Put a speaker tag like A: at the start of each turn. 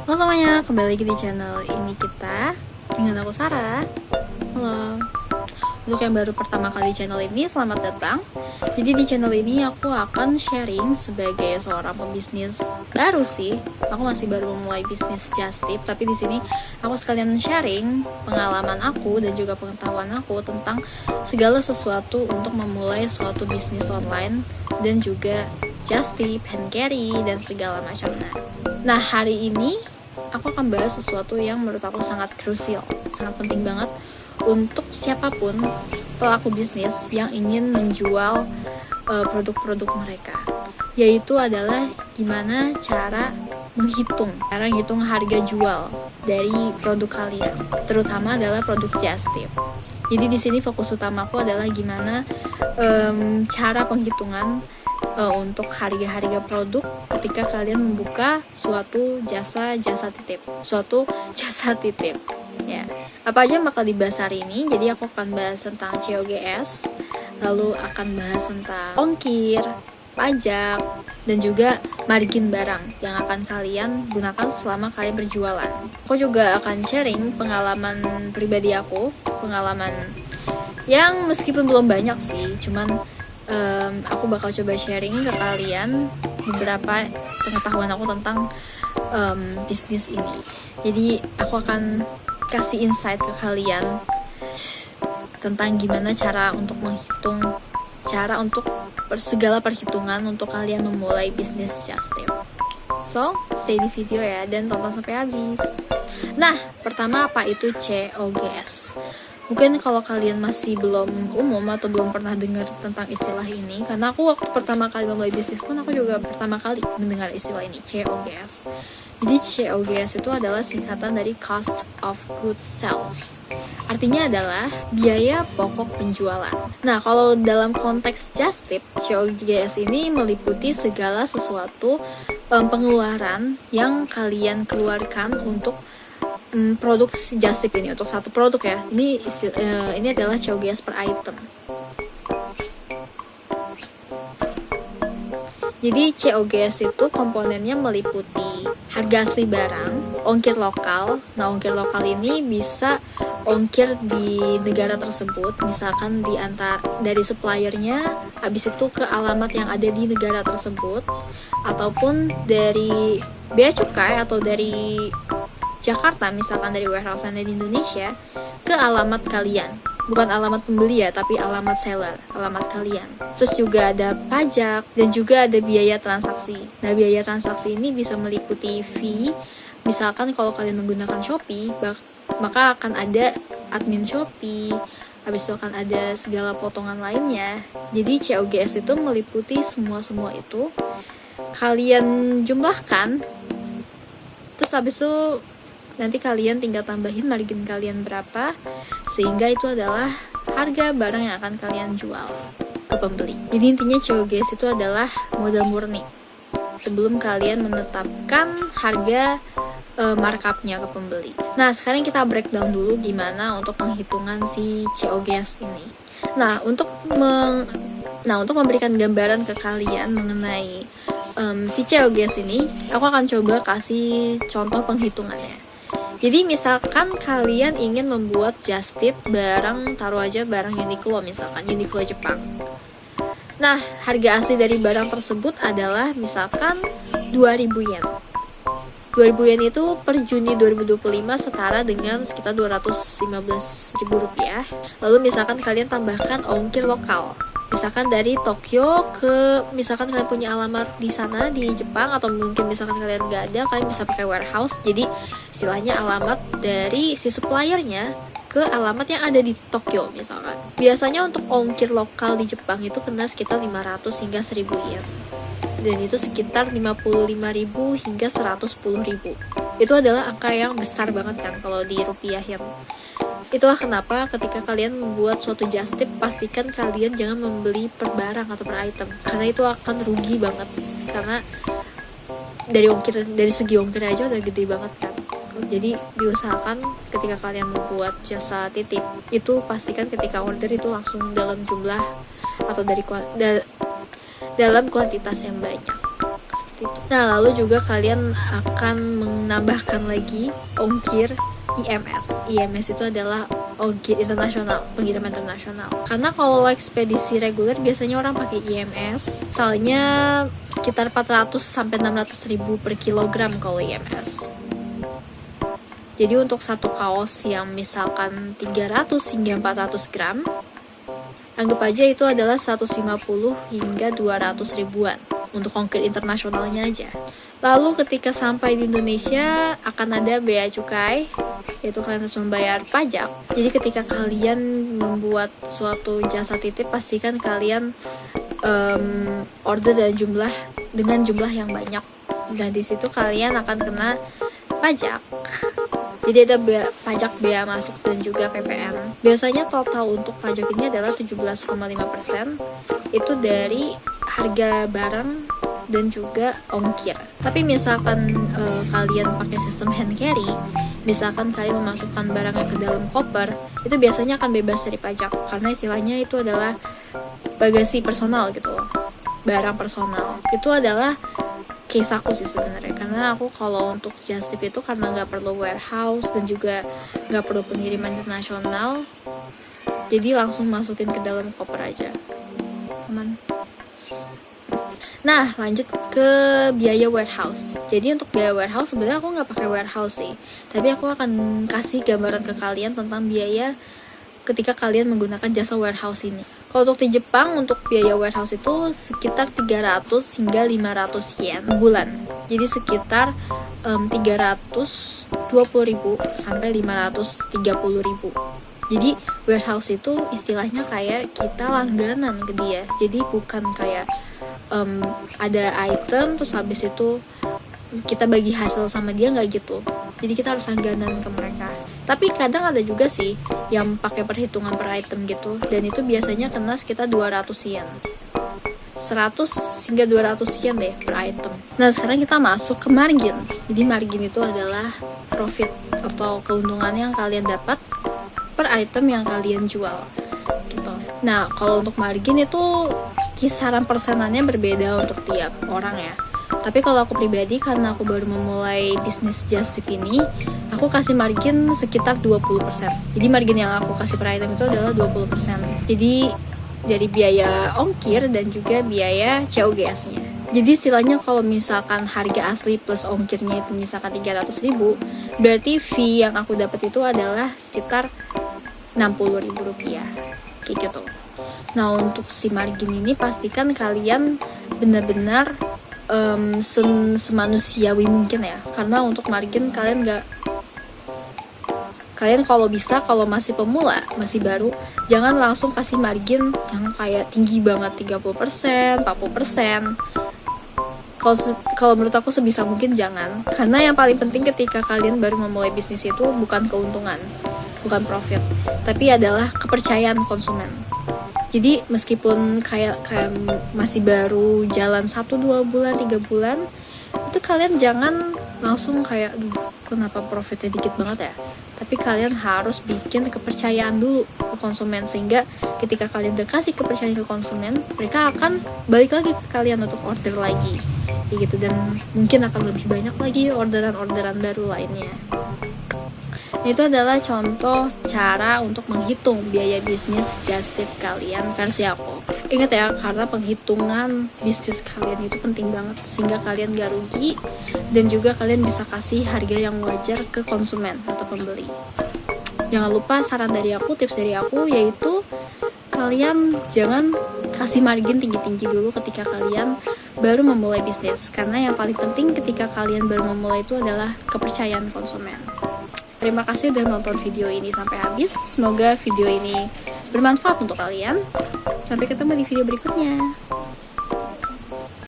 A: Halo semuanya, kembali lagi di channel ini kita dengan aku Sarah. Halo. Untuk yang baru pertama kali di channel ini, selamat datang. Jadi di channel ini aku akan sharing sebagai seorang pembisnis baru sih. Aku masih baru memulai bisnis Just Tip, tapi di sini aku sekalian sharing pengalaman aku dan juga pengetahuan aku tentang segala sesuatu untuk memulai suatu bisnis online dan juga Just Tip, hand carry dan segala macamnya. Nah, hari ini aku akan bahas sesuatu yang menurut aku sangat krusial, sangat penting banget untuk siapapun pelaku bisnis yang ingin menjual produk-produk mereka, yaitu adalah gimana cara menghitung harga jual dari produk kalian, terutama adalah produk Just Tip. Jadi di sini fokus utamaku adalah gimana cara penghitungan untuk harga-harga produk ketika kalian membuka suatu jasa titip ya. Apa aja yang bakal dibahas hari ini? Jadi aku akan bahas tentang COGS, lalu akan bahas tentang ongkir, pajak, dan juga margin barang yang akan kalian gunakan selama kalian berjualan. Aku juga akan sharing pengalaman pribadi aku, pengalaman yang meskipun belum banyak sih, cuman aku bakal coba sharing ke kalian beberapa pengetahuan aku tentang bisnis ini. Jadi aku akan kasih insight ke kalian tentang gimana cara untuk menghitung, cara untuk segala perhitungan untuk kalian memulai bisnis Just Tip. So, stay di video ya dan tonton sampai habis. Nah, pertama apa itu COGS? Mungkin kalau kalian masih belum umum atau belum pernah dengar tentang istilah ini, karena aku waktu pertama kali memulai bisnis pun aku juga pertama kali mendengar istilah ini, COGS. Jadi COGS itu adalah singkatan dari Cost of Goods Sales. Artinya adalah biaya pokok penjualan. Nah, kalau dalam konteks Just Tip, COGS ini meliputi segala sesuatu pengeluaran yang kalian keluarkan untuk produk Just Tip ini, untuk satu produk ya. Ini adalah COGS per item. Jadi COGS itu komponennya meliputi harga asli barang, ongkir lokal. Nah, ongkir lokal ini bisa ongkir di negara tersebut, misalkan dari suppliernya, habis itu ke alamat yang ada di negara tersebut, ataupun dari bea cukai atau dari Jakarta, misalkan dari warehouse di Indonesia ke alamat kalian, bukan alamat pembeli ya, tapi alamat seller, alamat kalian. Terus juga ada pajak dan juga ada biaya transaksi. Nah, biaya transaksi ini bisa meliputi fee, misalkan kalau kalian menggunakan Shopee, maka akan ada admin Shopee, habis itu akan ada segala potongan lainnya. Jadi COGS itu meliputi semua itu, kalian jumlahkan, terus habis itu nanti kalian tinggal tambahin margin kalian berapa, sehingga itu adalah harga barang yang akan kalian jual ke pembeli. Jadi intinya COGS itu adalah modal murni sebelum kalian menetapkan harga markupnya ke pembeli. Nah, sekarang kita breakdown dulu gimana untuk penghitungan si COGS ini. Nah, untuk memberikan gambaran ke kalian mengenai si COGS ini, aku akan coba kasih contoh penghitungannya. Jadi misalkan kalian ingin membuat Just Tip barang, taruh aja barang Uniqlo, misalkan Uniqlo Jepang. Nah, harga asli dari barang tersebut adalah misalkan 2000 yen. 2000 yen itu per Juni 2025 setara dengan sekitar 215.000 rupiah. Lalu misalkan kalian tambahkan ongkir lokal, misalkan dari Tokyo ke, misalkan kalian punya alamat di sana di Jepang, atau mungkin misalkan kalian nggak ada, kalian bisa pakai warehouse. Jadi istilahnya alamat dari si suppliernya ke alamat yang ada di Tokyo misalkan. Biasanya untuk ongkir lokal di Jepang itu kena sekitar 500 hingga 1000 yen. Dan itu sekitar 55.000 hingga 110.000. Itu adalah angka yang besar banget kan kalau di rupiahin. Itulah kenapa ketika kalian membuat suatu Just Tip, pastikan kalian jangan membeli per barang atau per item, karena itu akan rugi banget. Karena dari segi ongkir aja udah gede banget kan. Jadi diusahakan ketika kalian membuat jasa titip itu, pastikan ketika order itu langsung dalam jumlah atau dalam kuantitas yang banyak. seperti itu. Nah, lalu juga kalian akan menambahkan lagi ongkir IMS. IMS itu adalah ongkir internasional, pengiriman internasional. Karena kalau ekspedisi reguler biasanya orang pakai IMS, misalnya sekitar 400 sampai 600 ribu per kilogram kalau IMS. Jadi untuk satu kaos yang misalkan 300 hingga 400 gram, anggap aja itu adalah 150 hingga 200 ribuan untuk ongkir internasionalnya aja. Lalu ketika sampai di Indonesia akan ada bea cukai, yaitu kalian harus membayar pajak. Jadi ketika kalian membuat suatu jasa titip, pastikan kalian order dengan jumlah yang banyak. Dan di situ kalian akan kena pajak. Jadi ada pajak bea masuk dan juga PPN. Biasanya total untuk pajak ini adalah 17,5%. Itu dari harga barang dan juga ongkir. Tapi misalkan kalian pakai sistem hand carry, misalkan kalian memasukkan barangnya ke dalam koper, itu biasanya akan bebas dari pajak karena istilahnya itu adalah bagasi personal gitu loh, barang personal. Itu adalah case aku sih sebenarnya, karena aku kalau untuk just tip itu karena nggak perlu warehouse dan juga nggak perlu pengiriman internasional, jadi langsung masukin ke dalam koper aja, aman. Nah, lanjut ke biaya warehouse. Jadi untuk biaya warehouse sebenarnya aku nggak pakai warehouse sih, tapi aku akan kasih gambaran ke kalian tentang biaya ketika kalian menggunakan jasa warehouse ini. Kalau untuk di Jepang, untuk biaya warehouse itu sekitar 300 hingga 500 yen bulan. Jadi sekitar 320.000 sampai 530.000. Jadi warehouse itu istilahnya kayak kita langganan ke dia. Jadi bukan kayak ada item terus habis itu kita bagi hasil sama dia, nggak gitu. Jadi kita harus langganan ke mereka. Tapi kadang ada juga sih yang pakai perhitungan per item gitu, dan itu biasanya kena sekitar 200 yen, 100 hingga 200 yen deh per item. Nah sekarang kita masuk ke margin. Jadi margin itu adalah profit atau keuntungan yang kalian dapat per item yang kalian jual gitu. Nah kalau untuk margin itu kisaran persenannya berbeda untuk tiap orang ya. Tapi kalau aku pribadi, karena aku baru memulai bisnis just tip ini, aku kasih margin sekitar 20%. Jadi margin yang aku kasih per item itu adalah 20%. Jadi dari biaya ongkir dan juga biaya COGS-nya. Jadi istilahnya kalau misalkan harga asli plus ongkirnya itu misalkan 300.000, berarti fee yang aku dapat itu adalah sekitar 60.000 rupiah. Kayak gitu. Nah untuk si margin ini pastikan kalian benar-benar semanusiawi mungkin ya, karena untuk margin kalian kalau bisa, kalau masih pemula, masih baru, jangan langsung kasih margin yang kayak tinggi banget 30%, 40%. Kalau menurut aku sebisa mungkin jangan, karena yang paling penting ketika kalian baru memulai bisnis itu bukan keuntungan, bukan profit, tapi adalah kepercayaan konsumen. Jadi meskipun kayak masih baru jalan 1-2 bulan, 3 bulan, itu kalian jangan langsung kayak, duh kenapa profitnya dikit banget ya. Tapi kalian harus bikin kepercayaan dulu ke konsumen, sehingga ketika kalian udah kasih kepercayaan ke konsumen, mereka akan balik lagi ke kalian untuk order lagi gitu, dan mungkin akan lebih banyak lagi orderan-orderan baru lainnya. Itu adalah contoh cara untuk menghitung biaya bisnis just tip kalian versi aku. Ingat ya, karena penghitungan bisnis kalian itu penting banget, sehingga kalian gak rugi dan juga kalian bisa kasih harga yang wajar ke konsumen atau pembeli. Jangan lupa saran dari aku, tips dari aku, yaitu kalian jangan kasih margin tinggi-tinggi dulu ketika kalian baru memulai bisnis, karena yang paling penting ketika kalian baru memulai itu adalah kepercayaan konsumen. Terima kasih udah nonton video ini sampai habis. Semoga video ini bermanfaat untuk kalian. Sampai ketemu di video berikutnya.